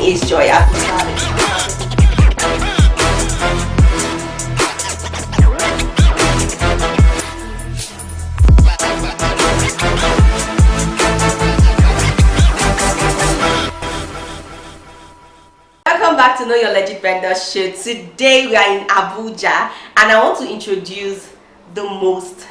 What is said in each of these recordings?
is Joy. Welcome back to Know Your Legit Vendor Show. Today we are in Abuja and I want to introduce the most,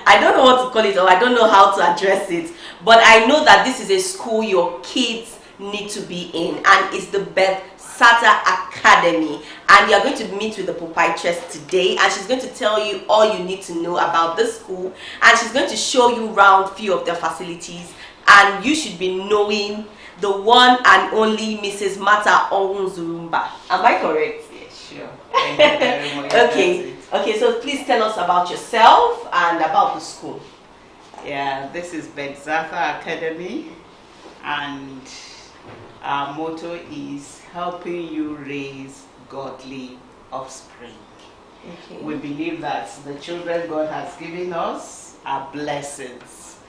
I don't know what to call it or I don't know how to address it, but I know that this is a school your kids need to be in, and it's the Beth-zatha Academy, and you're going to meet with the proprietress today, and she's going to tell you all you need to know about this school, and she's going to show you around few of their facilities, and you should be knowing the one and only Mrs. Mata Onzurumba. Am I correct? Yes, sure. Thank you very much. Okay, so please tell us about yourself and about the school. Yeah, this is Beth-zatha Academy, and our motto is helping you raise godly offspring. Okay. We believe that the children God has given us are blessings,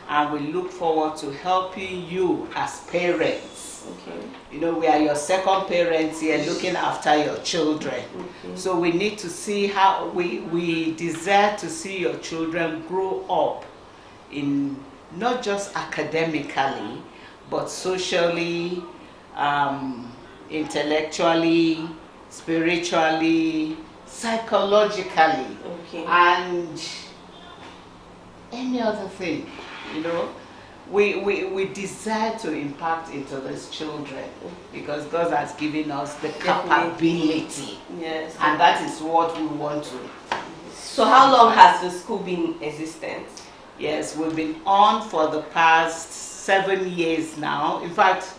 and we look forward to helping you as parents. Okay. You know, we are your second parents here looking after your children. Okay. So we need to see how we desire to see your children grow up in not just academically, but socially, intellectually, spiritually, psychologically, Okay. and any other thing, you know. We desire to impact into these children because God has given us the capability. Yes. And that is what we want to. So how long has the school been existent? Yes, we've been on for the past 7 years now. In fact,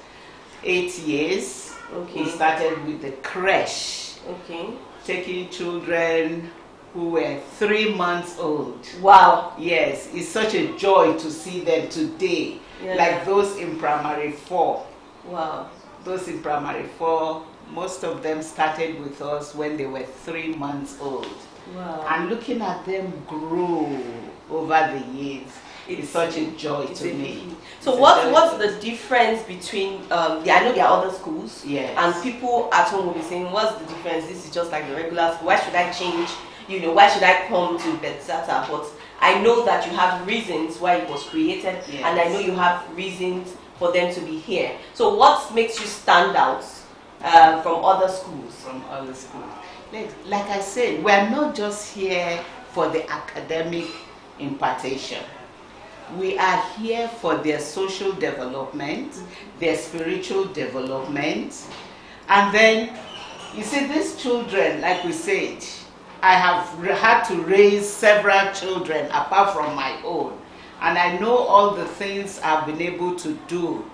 8 years. Okay. We started with the creche, Okay. taking children who were 3 months old. Wow. Yes, it's such a joy to see them today. Yeah. Like those in primary 4. Wow. Those in primary 4, most of them started with us when they were 3 months old. Wow. And looking at them grow over the years, it's such a joy to me. So what's the difference between, I know there are other schools, Yes. and people at home will be saying, what's the difference? This is just like the regular school. Why should I change? You know, why should I come to Beth-zatha? But I know that you have reasons why it was created, Yes. and I know you have reasons for them to be here. So what makes you stand out from other schools? From other schools. Like I said, we're not just here for the academic impartation. We are here for their social development, their spiritual development. And then, you see, these children, like we said, I have had to raise several children apart from my own. And I know all the things I've been able to do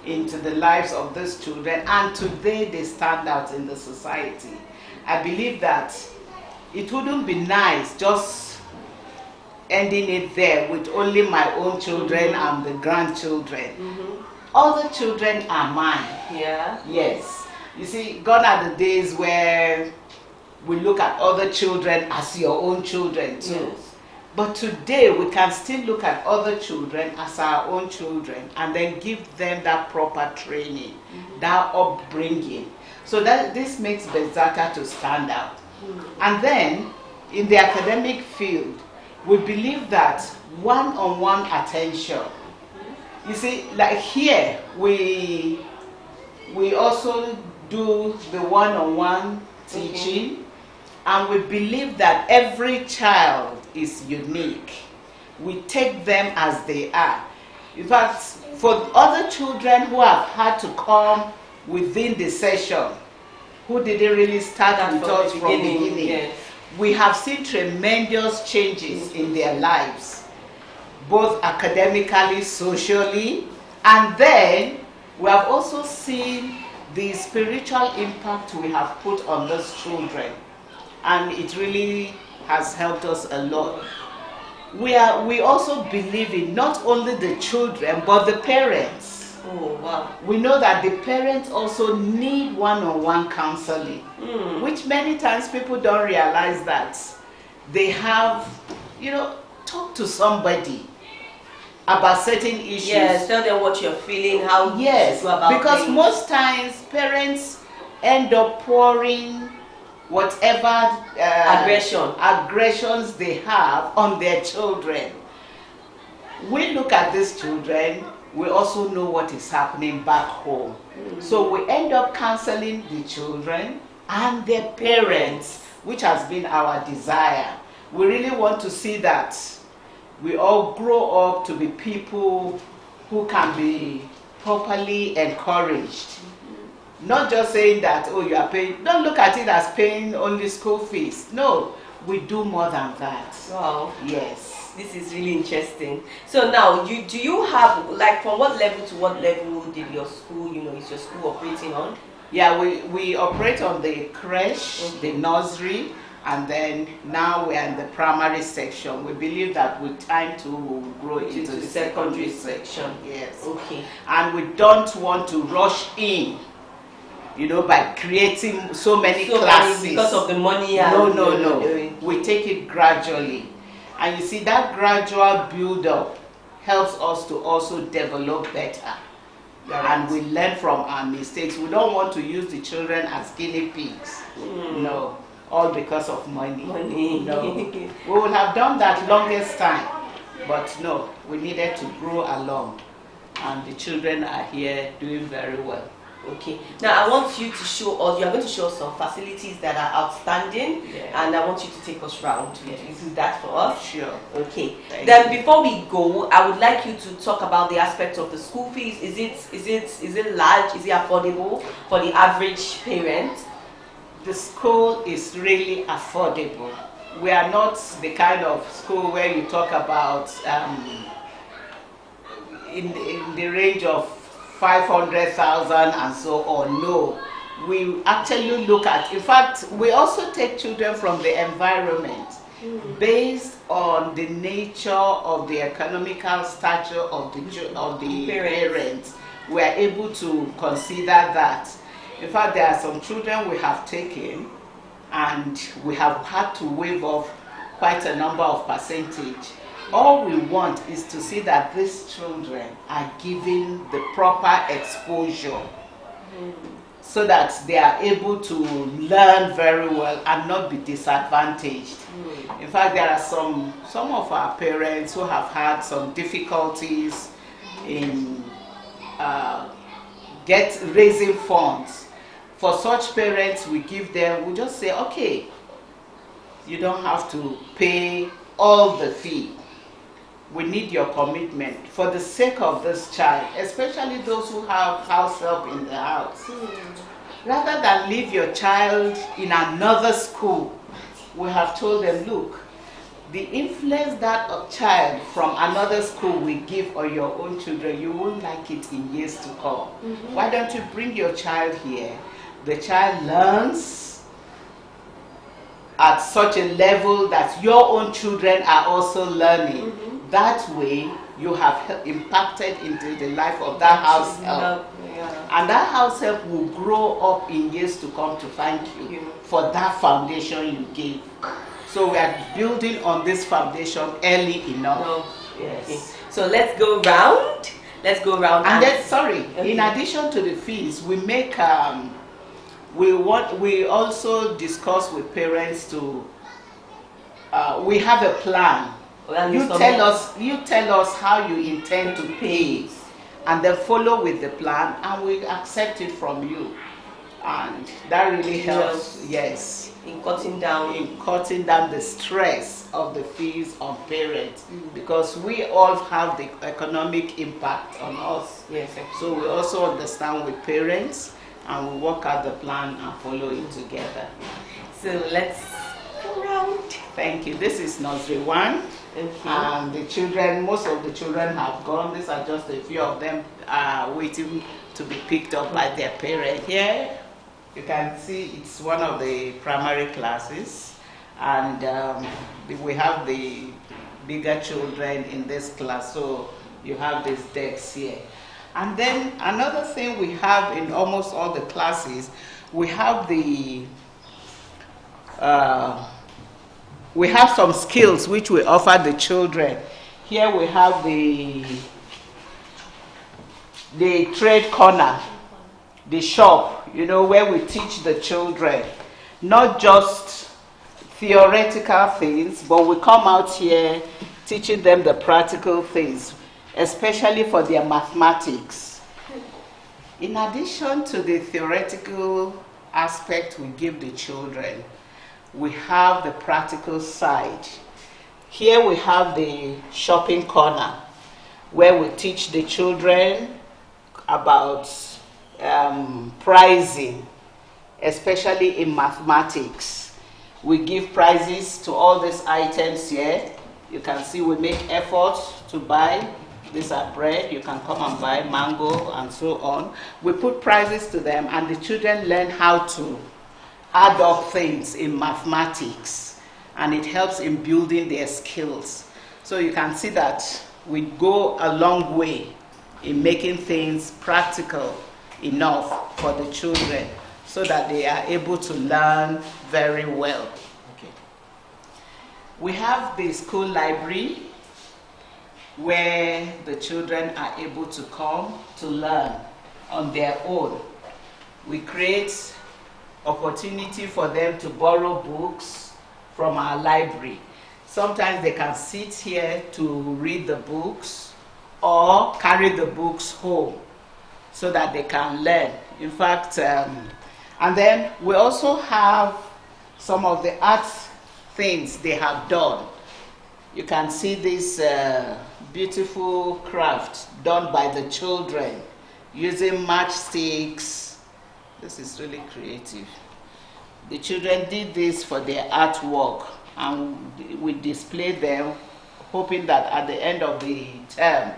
into the lives of these children. And today they stand out in the society. I believe that it wouldn't be nice just ending it there with only my own children and the grandchildren. All the children are mine. Yeah. Yes. You see, gone are the days where we look at other children as your own children too. Yes. But today we can still look at other children as our own children and then give them that proper training, that upbringing. So that this makes Beth-zatha to stand out. And then in the academic field, we believe that one-on-one attention. You see, like here, we also do the one-on-one teaching, and we believe that every child is unique. We take them as they are. In fact, for other children who have had to come within the session, who didn't really start with us from the beginning, yes. we have seen tremendous changes in their lives, both academically, socially, and then we have also seen the spiritual impact we have put on those children, and it really has helped us a lot. We also believe in not only the children but the parents. Oh, wow. We know that the parents also need one-on-one counseling, which many times people don't realize that they have, you know, talk to somebody. about certain issues. Yes, tell them what you're feeling, how Yes, you go about because things. most times parents end up pouring whatever aggressions they have on their children. We look at these children, we also know what is happening back home. So we end up counseling the children and their parents, which has been our desire. We really want to see that we all grow up to be people who can be properly encouraged. Not just saying that, oh, you are paying, don't look at it as paying only school fees. No, we do more than that. Wow. Yes. This is really interesting. So now, do you have, like, from what level to what level did your school, is your school operating on? Yeah, we operate on the creche, the nursery, and then now we're in the primary section. We believe that with time to we'll grow into the secondary section. Yes. Okay. And we don't want to rush in, by creating so many classes. Because of the money. No. We take it gradually. And you see, that gradual build-up helps us to also develop better. And we learn from our mistakes. We don't want to use the children as guinea pigs. No, all because of money. No. We would have done that longest time. But no, we needed to grow along. And the children are here doing very well. Okay. Now I want you to show us, you are going to show us some facilities that are outstanding, and I want you to take us round. Yes. You do that for us? Sure. Okay. Then before we go, I would like you to talk about the aspect of the school fees. Is it large? Is it affordable for the average parent? The school is really affordable. We are not the kind of school where you talk about in the range of 500,000 and so on. No, we actually look at, in fact, we also take children from the environment based on the nature of the economical stature of the parents. We are able to consider that. In fact, there are some children we have taken and we have had to waive off quite a number of percentage. All we want is to see that these children are given the proper exposure so that they are able to learn very well and not be disadvantaged. In fact, there are some of our parents who have had some difficulties in raising funds. For such parents, we just say, okay, you don't have to pay all the fee. We need your commitment for the sake of this child, especially those who have house help in the house. Rather than leave your child in another school, we have told them, look, the influence that a child from another school will give on your own children, you won't like it in years to come. Why don't you bring your child here? The child learns at such a level that your own children are also learning. That way, you have impacted into the life of that house help. And that house help will grow up in years to come to thank you for that foundation you gave. So we are building on this foundation early enough. Yes. Okay. So let's go round. And then, in addition to the fees, we make we also discuss with parents to we have a plan. You tell us how you intend to pay, and then follow with the plan, and we accept it from you, and that really helps. Yes, in cutting down the stress of the fees on parents, because we all have the economic impact on us. Yes. So we also understand with parents, and we work out the plan and follow it together. So let's go around. Thank you. This is Nursery One. And the children, most of the children have gone. These are just a few of them waiting to be picked up by their parents. Here, you can see it's one of the primary classes, and we have the bigger children in this class, so you have these desks here. And then another thing we have in almost all the classes, we have we have some skills which we offer the children Here we have the trade corner, the shop, where we teach the children, not just theoretical things, but we come out here teaching them the practical things, especially for their mathematics. In addition to the theoretical aspect we give the children, we have the practical side. Here we have the shopping corner, where we teach the children about pricing, especially in mathematics. We give prices to all these items here. You can see we make efforts to buy. These are bread, you can come and buy mango and so on. We put prices to them, and the children learn how to add up things in mathematics, and it helps in building their skills. So you can see that we go a long way in making things practical enough for the children so that they are able to learn very well. Okay. We have the school library where the children are able to come to learn on their own. We create opportunity for them to borrow books from our library. Sometimes they can sit here to read the books or carry the books home so that they can learn. In fact, and then we also have some of the art things they have done. You can see this beautiful craft done by the children using matchsticks. This is really creative. The children did this for their artwork, and we display them, hoping that at the end of the term,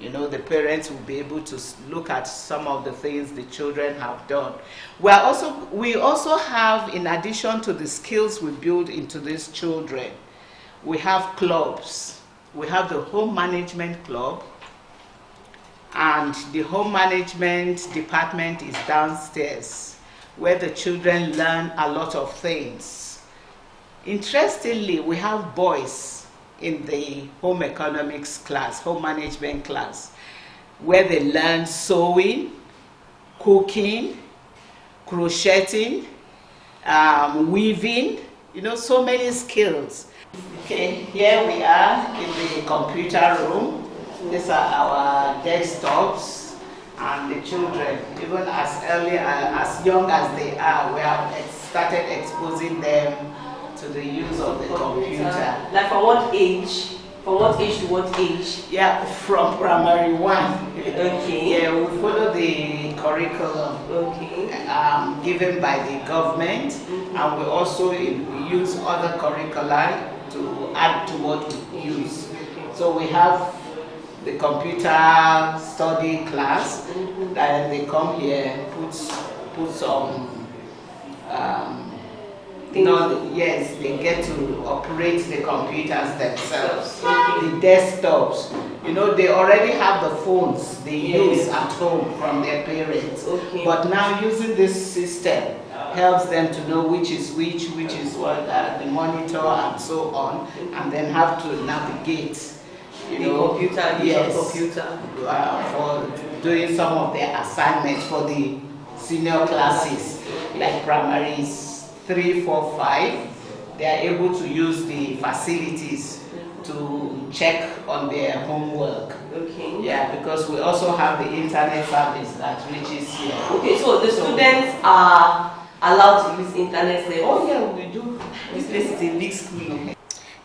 the parents will be able to look at some of the things the children have done. We also have, in addition to the skills we build into these children, we have clubs. We have the home management club, and the home management department is downstairs, where the children learn a lot of things. Interestingly, we have boys in the home economics class, home management class, where they learn sewing, cooking, crocheting, weaving, so many skills. Okay, here we are in the computer room. These are our desktops, and the children, even as young as they are, we have started exposing them to the use of the computer. Like from what age? From what age to what age? Yeah, from primary one. Okay. Yeah, we follow the curriculum given by the government, and we also use other curricula to add to what we use. So we have the computer study class, and they come here, put some yes, they get to operate the computers themselves. The desktops, they already have the phones they use at home from their parents. But now using this system helps them to know which is what, the monitor and so on, and then have to navigate. Computer. For doing some of their assignments for the senior classes, like primaries 3, 4, 5, they are able to use the facilities to check on their homework. Okay. Yeah, because we also have the internet service that reaches here. Okay, so the students are allowed to use internet service? Oh yeah, we do. This place is a big school.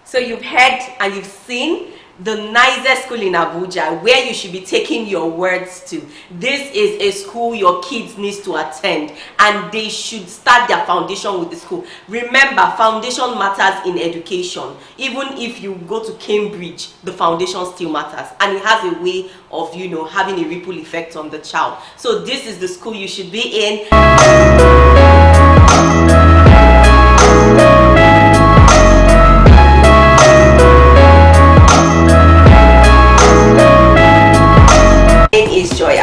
So you've heard and you've seen the nicest school in Abuja, where you should be taking your words to. This is a school your kids need to attend, and they should start their foundation with the school. Remember, foundation matters in education. Even if you go to Cambridge, the foundation still matters, and it has a way of having a ripple effect on the child. So this is the school you should be in. Is Joy.